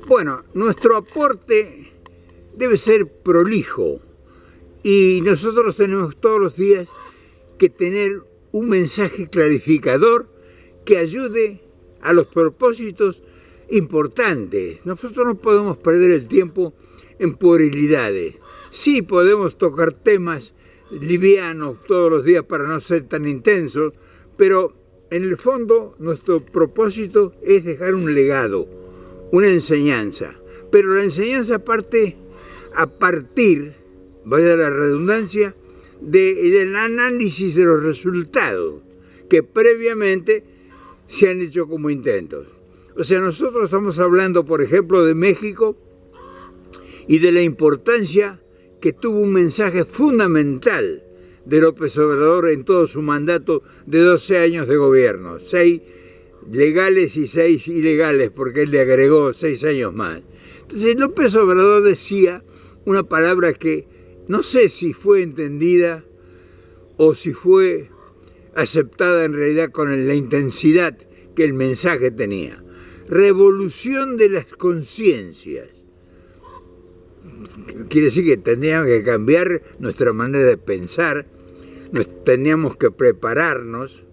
Bueno, nuestro aporte debe ser prolijo y nosotros tenemos todos los días que tener un mensaje clarificador que ayude a los propósitos importantes. Nosotros no podemos perder el tiempo en puerilidades. Sí podemos tocar temas livianos todos los días para no ser tan intensos, pero en el fondo nuestro propósito es dejar un legado, una enseñanza. Pero la enseñanza parte a partir, vaya la redundancia, del análisis de los resultados que previamente se han hecho como intentos. O sea, nosotros estamos hablando, por ejemplo, de México y de la importancia que tuvo un mensaje fundamental de López Obrador en todo su mandato de 12 años de gobierno, 6 legales y 6 ilegales, porque él le agregó 6 años más. Entonces López Obrador decía una palabra que no sé si fue entendida o si fue aceptada en realidad con la intensidad que el mensaje tenía. Revolución de las conciencias. Quiere decir que tendríamos que cambiar nuestra manera de pensar, teníamos que prepararnos,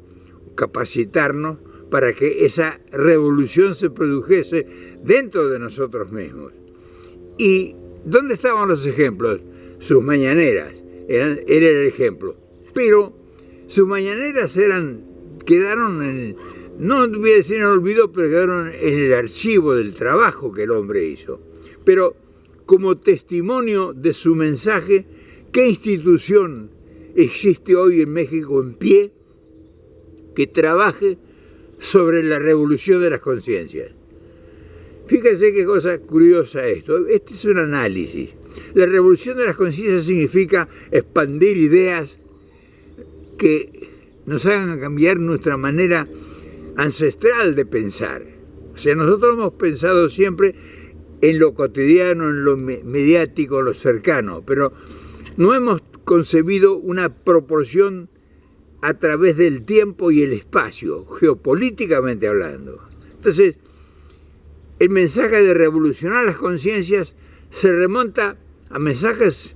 capacitarnos para que esa revolución se produjese dentro de nosotros mismos. ¿Y dónde estaban los ejemplos? Sus mañaneras, era el ejemplo. Pero sus mañaneras quedaron no voy a decir en el olvido, pero quedaron en el archivo del trabajo que el hombre hizo. Pero como testimonio de su mensaje, ¿qué institución existe hoy en México en pie que trabaje sobre la revolución de las conciencias? Fíjense qué cosa curiosa esto. Este es un análisis. La revolución de las conciencias significa expandir ideas que nos hagan cambiar nuestra manera ancestral de pensar. O sea, nosotros hemos pensado siempre en lo cotidiano, en lo mediático, en lo cercano, pero no hemos concebido una proporción a través del tiempo y el espacio, geopolíticamente hablando. Entonces, el mensaje de revolucionar las conciencias se remonta a mensajes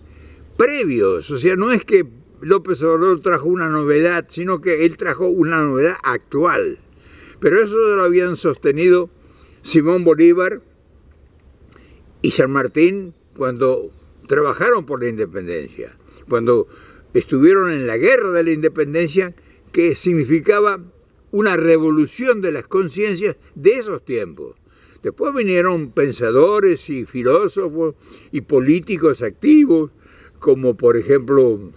previos. O sea, no es que López Obrador trajo una novedad, sino que él trajo una novedad actual. Pero eso lo habían sostenido Simón Bolívar y San Martín cuando trabajaron por la independencia, cuando estuvieron en la guerra de la independencia, que significaba una revolución de las conciencias de esos tiempos. Después vinieron pensadores y filósofos y políticos activos, como por ejemplo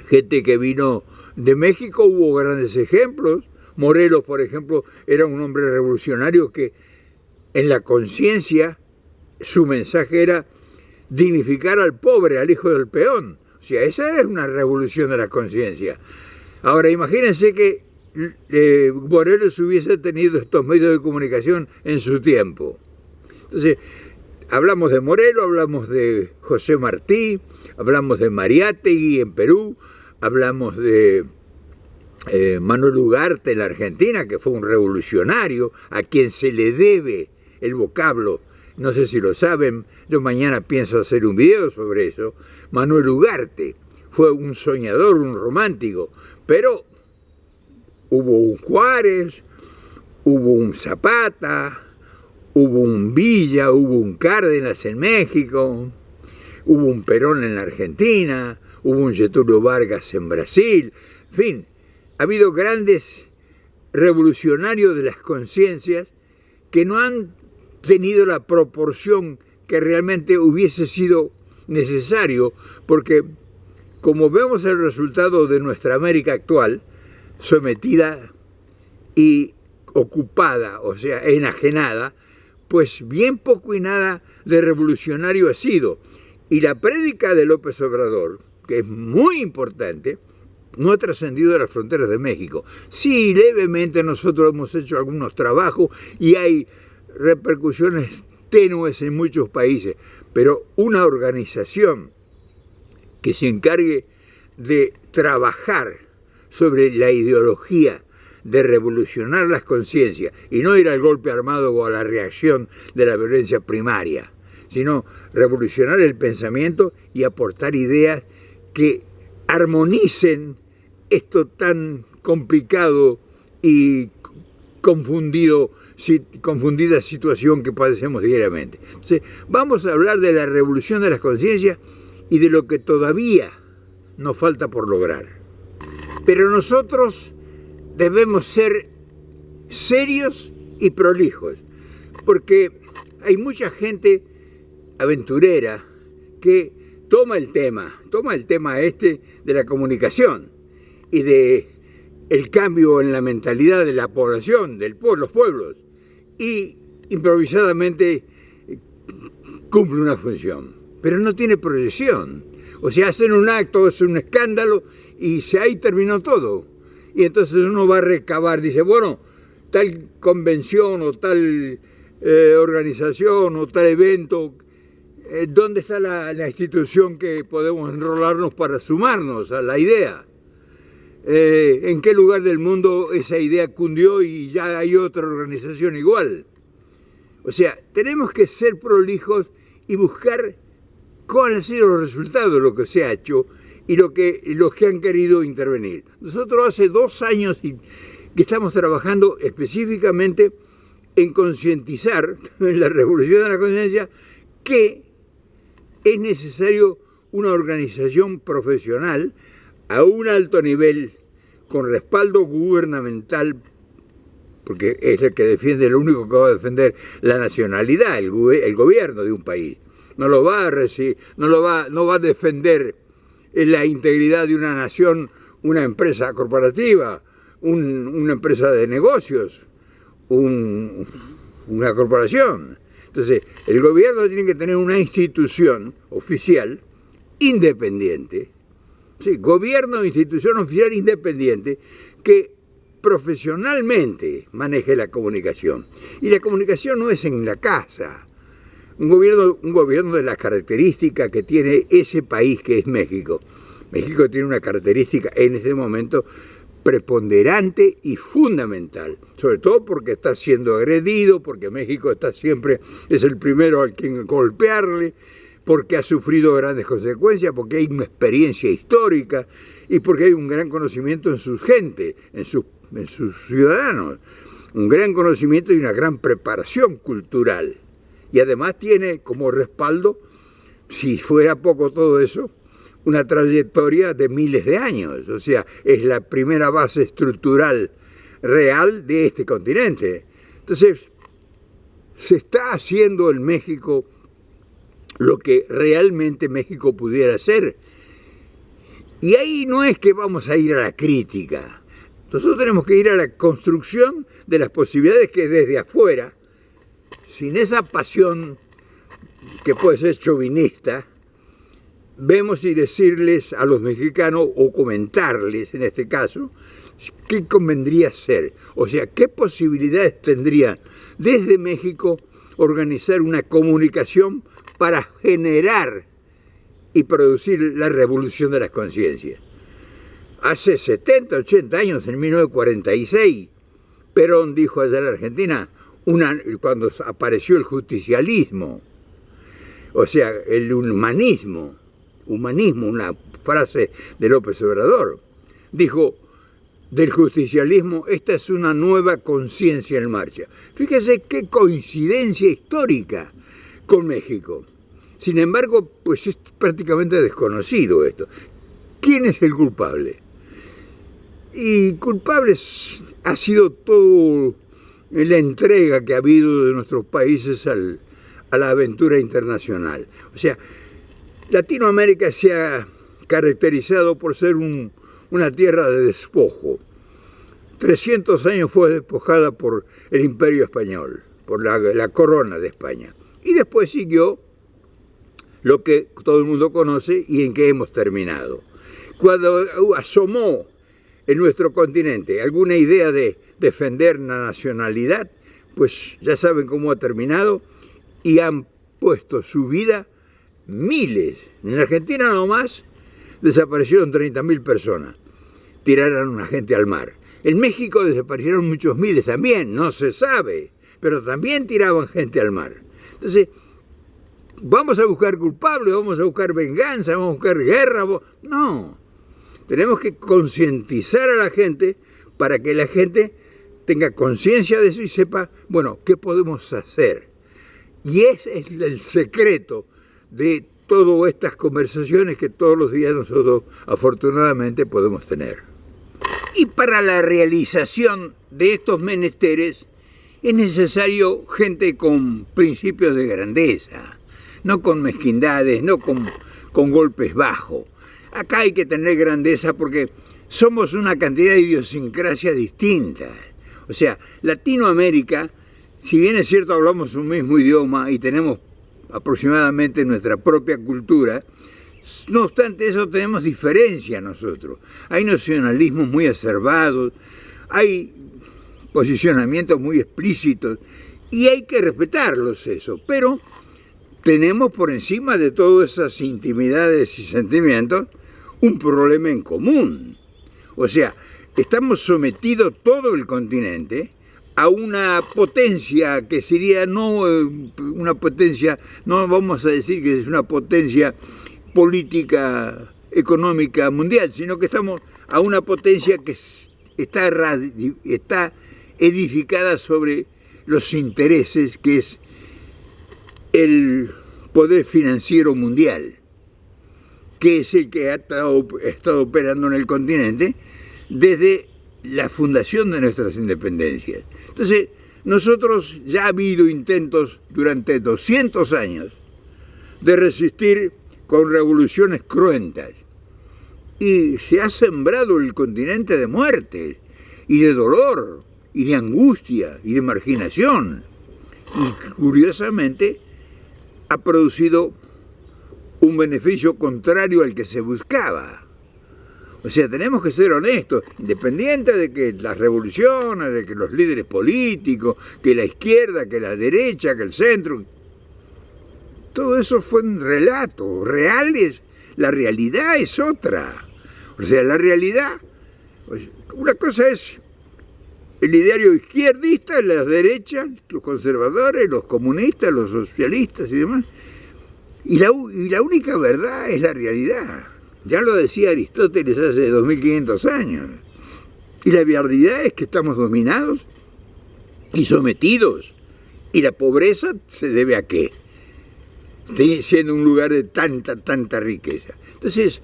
gente que vino de México, hubo grandes ejemplos. Morelos, por ejemplo, era un hombre revolucionario que en la conciencia su mensaje era dignificar al pobre, al hijo del peón. O sea, esa es una revolución de la conciencia. Ahora, imagínense que Morelos hubiese tenido estos medios de comunicación en su tiempo. Entonces, hablamos de Morelos, hablamos de José Martí, hablamos de Mariátegui en Perú, hablamos de Manuel Ugarte en la Argentina, que fue un revolucionario a quien se le debe el vocablo. No sé si lo saben, yo mañana pienso hacer un video sobre eso. Manuel Ugarte fue un soñador, un romántico, pero hubo un Juárez, hubo un Zapata, hubo un Villa, hubo un Cárdenas en México, hubo un Perón en la Argentina, hubo un Getúlio Vargas en Brasil. En fin, ha habido grandes revolucionarios de las conciencias que no han tenido la proporción que realmente hubiese sido necesario, porque como vemos el resultado de nuestra América actual, sometida y ocupada, o sea, enajenada, pues bien poco y nada de revolucionario ha sido. Y la prédica de López Obrador, que es muy importante, no ha trascendido a las fronteras de México. Sí, levemente nosotros hemos hecho algunos trabajos y hay repercusiones tenues en muchos países, pero una organización que se encargue de trabajar sobre la ideología de revolucionar las conciencias y no ir al golpe armado o a la reacción de la violencia primaria, sino revolucionar el pensamiento y aportar ideas que armonicen esto tan complicado y confundida situación que padecemos diariamente. Entonces, vamos a hablar de la revolución de las conciencias y de lo que todavía nos falta por lograr. Pero nosotros debemos ser serios y prolijos, porque hay mucha gente aventurera que toma el tema de la comunicación y de el cambio en la mentalidad de la población, los pueblos, y improvisadamente cumple una función, pero no tiene proyección. O sea, hacen un acto, es un escándalo y ahí terminó todo. Y entonces uno va a recabar, dice, bueno, tal convención o tal organización o tal evento, ¿dónde está la institución que podemos enrolarnos para sumarnos a la idea? ¿En qué lugar del mundo esa idea cundió y ya hay otra organización igual? O sea, tenemos que ser prolijos y buscar cuáles han sido los resultados de lo que se ha hecho y los que han querido intervenir. Nosotros hace 2 años que estamos trabajando específicamente en concientizar en la revolución de la conciencia que es necesario una organización profesional a un alto nivel, con respaldo gubernamental, porque es el que defiende, lo único que va a defender la nacionalidad, el gobierno de un país. No va a defender la integridad de una nación, una empresa corporativa, una empresa de negocios, una corporación. Entonces, el gobierno tiene que tener una institución oficial independiente. Sí, gobierno, institución oficial independiente que profesionalmente maneje la comunicación. Y la comunicación no es en la casa. Un gobierno de las características que tiene ese país que es México. México tiene una característica en este momento preponderante y fundamental, sobre todo porque está siendo agredido, porque México es el primero al quien golpearle, porque ha sufrido grandes consecuencias, porque hay una experiencia histórica y porque hay un gran conocimiento en sus gente, en sus ciudadanos, un gran conocimiento y una gran preparación cultural. Y además tiene como respaldo, si fuera poco todo eso, una trayectoria de miles de años. O sea, es la primera base estructural real de este continente. Entonces, se está haciendo en México lo que realmente México pudiera hacer. Y ahí no es que vamos a ir a la crítica. Nosotros tenemos que ir a la construcción de las posibilidades que desde afuera, sin esa pasión que puede ser chauvinista, vemos y decirles a los mexicanos, o comentarles en este caso, qué convendría hacer. O sea, qué posibilidades tendría desde México organizar una comunicación para generar y producir la revolución de las conciencias. Hace 70, 80 años, en 1946, Perón dijo allá en la Argentina, cuando apareció el justicialismo, o sea, el humanismo, una frase de López Obrador, dijo, del justicialismo, esta es una nueva conciencia en marcha. Fíjese qué coincidencia histórica con México. Sin embargo, pues es prácticamente desconocido esto. ¿Quién es el culpable? Y culpable ha sido toda la entrega que ha habido de nuestros países a la aventura internacional. O sea, Latinoamérica se ha caracterizado por ser una tierra de despojo. 300 años fue despojada por el Imperio Español, por la corona de España. Y después siguió lo que todo el mundo conoce y en que hemos terminado. Cuando asomó en nuestro continente alguna idea de defender la nacionalidad, pues ya saben cómo ha terminado y han puesto su vida miles. En Argentina nomás desaparecieron 30.000 personas, tiraron a una gente al mar. En México desaparecieron muchos miles también, no se sabe, pero también tiraban gente al mar. Entonces, vamos a buscar culpables, vamos a buscar venganza, vamos a buscar guerra. No, tenemos que concientizar a la gente para que la gente tenga conciencia de eso y sepa, bueno, ¿qué podemos hacer? Y ese es el secreto de todas estas conversaciones que todos los días nosotros afortunadamente podemos tener. Y para la realización de estos menesteres es necesario gente con principios de grandeza, no con mezquindades, no con golpes bajos. Acá hay que tener grandeza porque somos una cantidad de idiosincrasias distintas. O sea, Latinoamérica, si bien es cierto hablamos un mismo idioma y tenemos aproximadamente nuestra propia cultura, no obstante eso tenemos diferencia nosotros. Hay nacionalismos muy acerbados, hay posicionamientos muy explícitos y hay que respetarlos eso, pero tenemos por encima de todas esas intimidades y sentimientos un problema en común. O sea, estamos sometidos todo el continente a una potencia que sería no una potencia, no vamos a decir que es una potencia política económica mundial, sino que estamos a una potencia que está edificada sobre los intereses, que es el poder financiero mundial, que es el que ha estado operando en el continente desde la fundación de nuestras independencias. Entonces, nosotros ya ha habido intentos durante 200 años de resistir con revoluciones cruentas y se ha sembrado el continente de muerte y de dolor y de angustia y de marginación y curiosamente ha producido un beneficio contrario al que se buscaba. O sea, tenemos que ser honestos, independiente de que las revoluciones, de que los líderes políticos, que la izquierda, que la derecha, que el centro, todo eso fue un relato. Reales, la realidad es otra. O sea, la realidad, pues, una cosa es el ideario izquierdista, las derechas, los conservadores, los comunistas, los socialistas y demás. Y la única verdad es la realidad. Ya lo decía Aristóteles hace 2500 años. Y la realidad es que estamos dominados y sometidos. ¿Y la pobreza se debe a qué? Siendo un lugar de tanta riqueza. Entonces,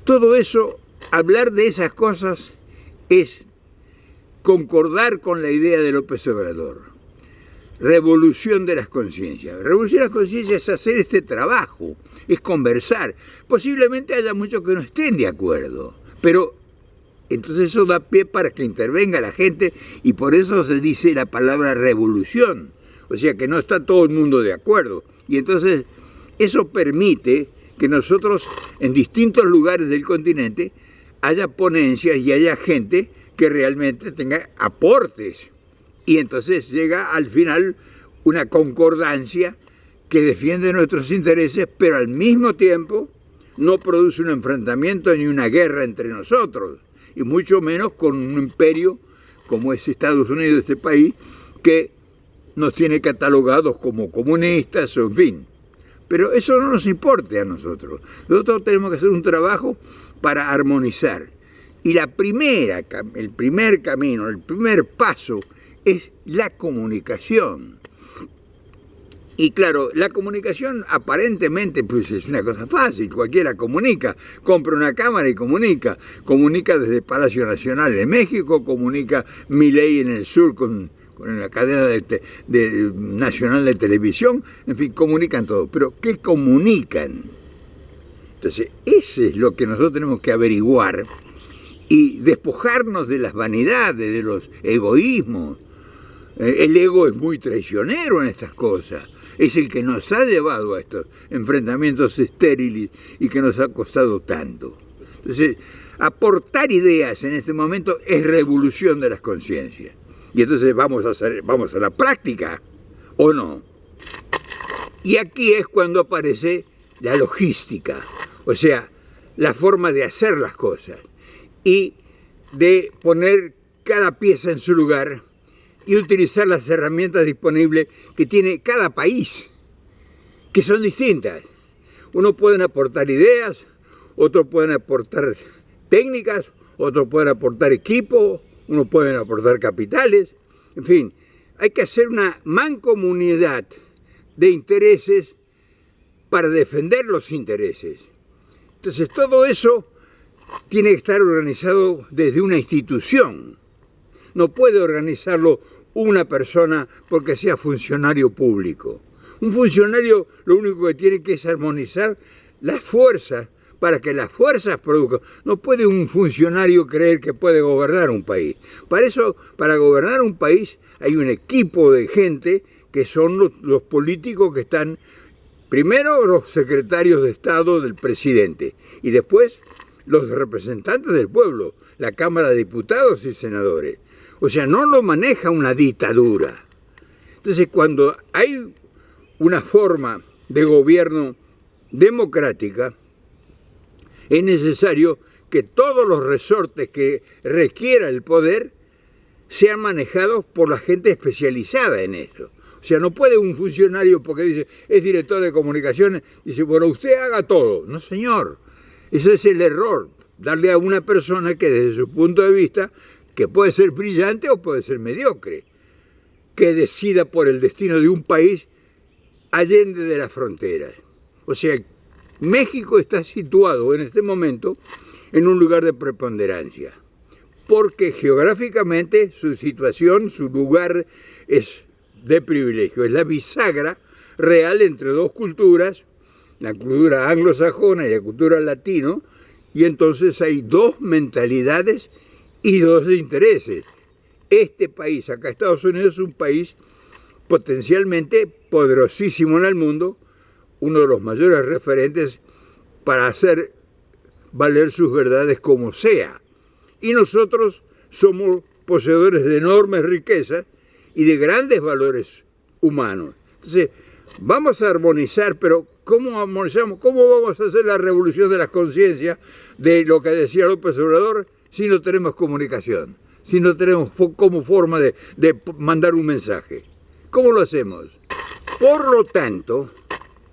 todo eso, hablar de esas cosas es concordar con la idea de López Obrador. Revolución de las conciencias. Revolución de las conciencias es hacer este trabajo, es conversar. Posiblemente haya muchos que no estén de acuerdo, pero entonces eso da pie para que intervenga la gente y por eso se dice la palabra revolución. O sea que no está todo el mundo de acuerdo. Y entonces eso permite que nosotros en distintos lugares del continente haya ponencias y haya gente que realmente tenga aportes. Y entonces llega al final una concordancia que defiende nuestros intereses, pero al mismo tiempo no produce un enfrentamiento ni una guerra entre nosotros, y mucho menos con un imperio como es Estados Unidos, este país, que nos tiene catalogados como comunistas, o en fin. Pero eso no nos importa a nosotros. Nosotros tenemos que hacer un trabajo para armonizar. Y el primer camino, el primer paso es la comunicación. Y claro, la comunicación aparentemente pues es una cosa fácil, cualquiera comunica, compra una cámara y comunica desde Palacio Nacional en México, comunica Milei en el sur con la cadena nacional de televisión, en fin, comunican todo. Pero ¿qué comunican? Entonces, eso es lo que nosotros tenemos que averiguar y despojarnos de las vanidades, de los egoísmos. El ego es muy traicionero en estas cosas. Es el que nos ha llevado a estos enfrentamientos estériles y que nos ha costado tanto. Entonces, aportar ideas en este momento es revolución de las conciencias. Y entonces vamos a la práctica, ¿o no? Y aquí es cuando aparece la logística, o sea, la forma de hacer las cosas y de poner cada pieza en su lugar y utilizar las herramientas disponibles que tiene cada país, que son distintas. Unos pueden aportar ideas, otros pueden aportar técnicas, otros pueden aportar equipo, unos pueden aportar capitales. En fin, hay que hacer una mancomunidad de intereses para defender los intereses. Entonces todo eso tiene que estar organizado desde una institución. No puede organizarlo una persona porque sea funcionario público. Un funcionario lo único que tiene que es armonizar las fuerzas para que las fuerzas produzcan. No puede un funcionario creer que puede gobernar un país. Para eso, para gobernar un país hay un equipo de gente que son los políticos que están, primero los secretarios de Estado del presidente y después los representantes del pueblo, la Cámara de Diputados y Senadores. O sea, no lo maneja una dictadura. Entonces, cuando hay una forma de gobierno democrática, es necesario que todos los resortes que requiera el poder sean manejados por la gente especializada en eso. O sea, no puede un funcionario, porque dice, es director de comunicaciones, dice, bueno, usted haga todo. No, señor. Ese es el error, darle a una persona que desde su punto de vista, que puede ser brillante o puede ser mediocre, que decida por el destino de un país allende de las fronteras. O sea, México está situado en este momento en un lugar de preponderancia, porque geográficamente su situación, su lugar es de privilegio, es la bisagra real entre dos culturas, la cultura anglosajona y la cultura latino, y entonces hay dos mentalidades y dos intereses. Este país, acá Estados Unidos, es un país potencialmente poderosísimo en el mundo, uno de los mayores referentes para hacer valer sus verdades como sea. Y nosotros somos poseedores de enormes riquezas y de grandes valores humanos. Entonces, vamos a armonizar, pero ¿cómo armonizamos? ¿Cómo vamos a hacer la revolución de las conciencias de lo que decía López Obrador si no tenemos comunicación? Si no tenemos como forma de mandar un mensaje. ¿Cómo lo hacemos? Por lo tanto,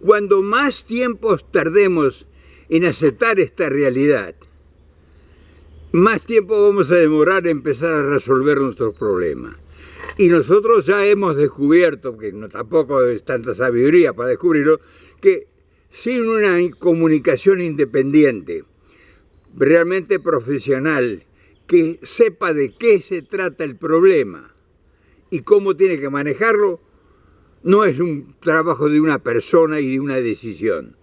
cuando más tiempo tardemos en aceptar esta realidad, más tiempo vamos a demorar en empezar a resolver nuestros problemas. Y nosotros ya hemos descubierto, que no, tampoco es tanta sabiduría para descubrirlo, que sin una comunicación independiente, realmente profesional, que sepa de qué se trata el problema y cómo tiene que manejarlo, no es un trabajo de una persona y de una decisión.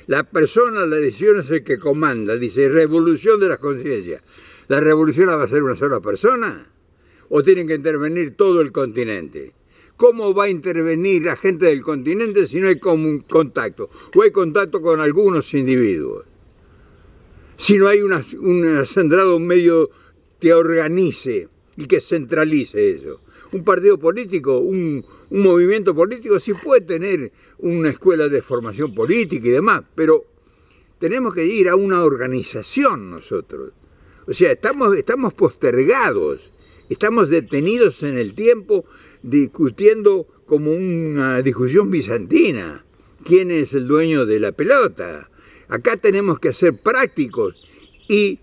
La persona, la decisión es el que comanda, dice revolución de las conciencias. ¿La revolución la va a hacer una sola persona? ¿O tienen que intervenir todo el continente? ¿Cómo va a intervenir la gente del continente si no hay contacto? ¿O hay contacto con algunos individuos? Si no hay un acendrado medio que organice y que centralice eso. Un partido político, un movimiento político sí puede tener una escuela de formación política y demás, pero tenemos que ir a una organización nosotros. O sea, estamos postergados, estamos detenidos en el tiempo discutiendo como una discusión bizantina. ¿Quién es el dueño de la pelota? Acá tenemos que ser prácticos y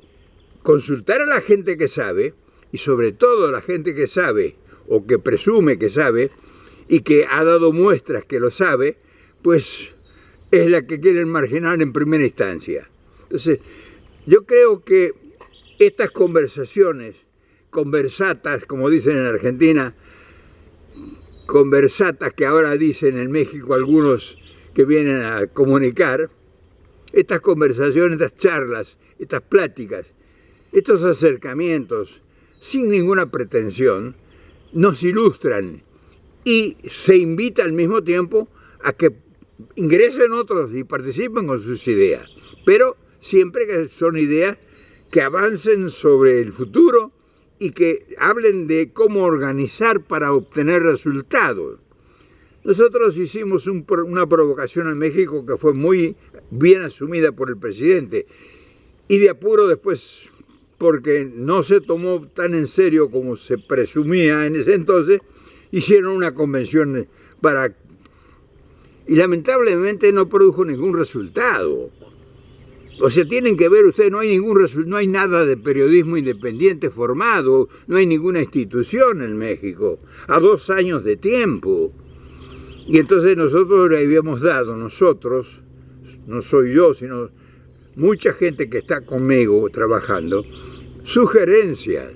consultar a la gente que sabe, y sobre todo a la gente que sabe, o que presume que sabe, y que ha dado muestras que lo sabe, pues es la que quieren marginar en primera instancia. Entonces, yo creo que estas conversaciones, conversatas, como dicen en Argentina, conversatas que ahora dicen en México algunos que vienen a comunicar, estas conversaciones, estas charlas, estas pláticas, estos acercamientos, sin ninguna pretensión, nos ilustran y se invita al mismo tiempo a que ingresen otros y participen con sus ideas, pero siempre que son ideas que avancen sobre el futuro y que hablen de cómo organizar para obtener resultados. Nosotros hicimos una provocación en México que fue muy bien asumida por el presidente y de apuro después porque no se tomó tan en serio como se presumía en ese entonces, hicieron una convención y lamentablemente no produjo ningún resultado. O sea, tienen que ver ustedes, no hay nada de periodismo independiente formado, no hay ninguna institución en México, a 2 años de tiempo. Y entonces nosotros le habíamos dado, no soy yo, sino mucha gente que está conmigo trabajando, sugerencias.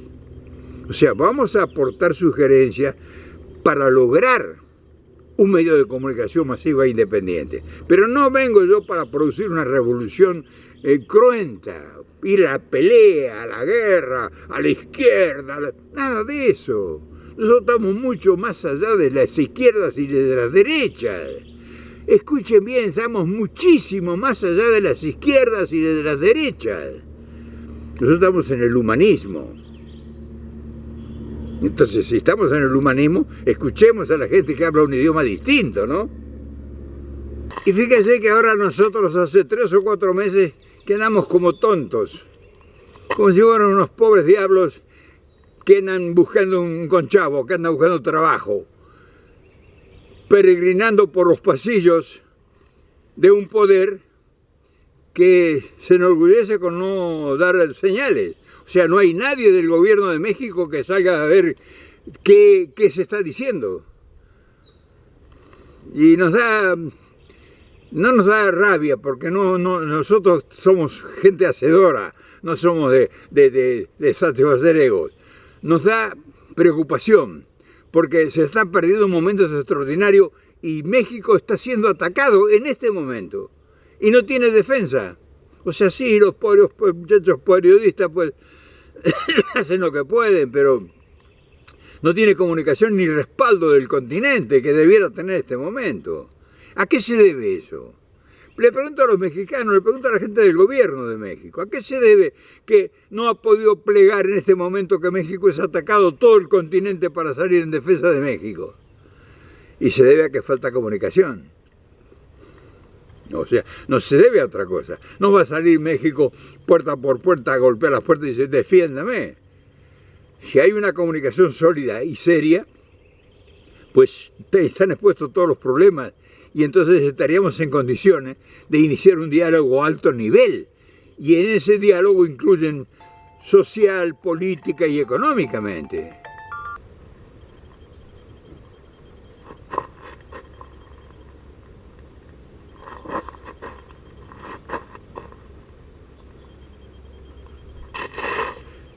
O sea, vamos a aportar sugerencias para lograr un medio de comunicación masiva e independiente. Pero no vengo yo para producir una revolución cruenta, ir a la pelea, a la guerra, a la izquierda, nada de eso. Nosotros estamos mucho más allá de las izquierdas y de las derechas. Escuchen bien, estamos muchísimo más allá de las izquierdas y de las derechas. Nosotros estamos en el humanismo. Entonces, si estamos en el humanismo, escuchemos a la gente que habla un idioma distinto, ¿no? Y fíjense que ahora nosotros hace 3 o 4 meses que andamos como tontos, como si fueran unos pobres diablos que andan buscando un conchavo, que andan buscando trabajo, peregrinando por los pasillos de un poder que se enorgullece con no dar señales. O sea, no hay nadie del gobierno de México que salga a ver qué se está diciendo. Y no nos da rabia, porque nosotros somos gente hacedora, no somos de satisfacer egos. Nos da preocupación, porque se están perdiendo momentos extraordinarios y México está siendo atacado en este momento y no tiene defensa. O sea, sí, los pobres muchachos periodistas pues hacen lo que pueden, pero no tiene comunicación ni respaldo del continente que debiera tener en este momento. ¿A qué se debe eso? Le pregunto a los mexicanos, le pregunto a la gente del gobierno de México, ¿a qué se debe que no ha podido plegar en este momento que México es atacado todo el continente para salir en defensa de México? Y se debe a que falta comunicación. O sea, no se debe a otra cosa. No va a salir México puerta por puerta a golpear las puertas y decir, defiéndame. Si hay una comunicación sólida y seria, pues están expuestos todos los problemas y entonces estaríamos en condiciones de iniciar un diálogo a alto nivel. Y en ese diálogo incluyen social, política y económicamente.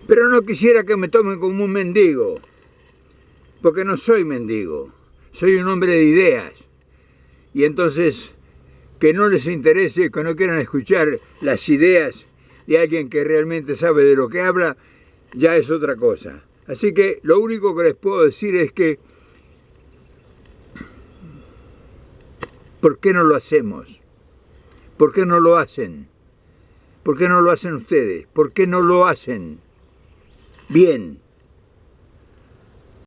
Pero no quisiera que me tomen como un mendigo, porque no soy mendigo, soy un hombre de ideas. Y entonces, que no les interese, que no quieran escuchar las ideas de alguien que realmente sabe de lo que habla, ya es otra cosa. Así que lo único que les puedo decir es que, ¿por qué no lo hacemos? ¿Por qué no lo hacen? ¿Por qué no lo hacen ustedes? ¿Por qué no lo hacen? Bien.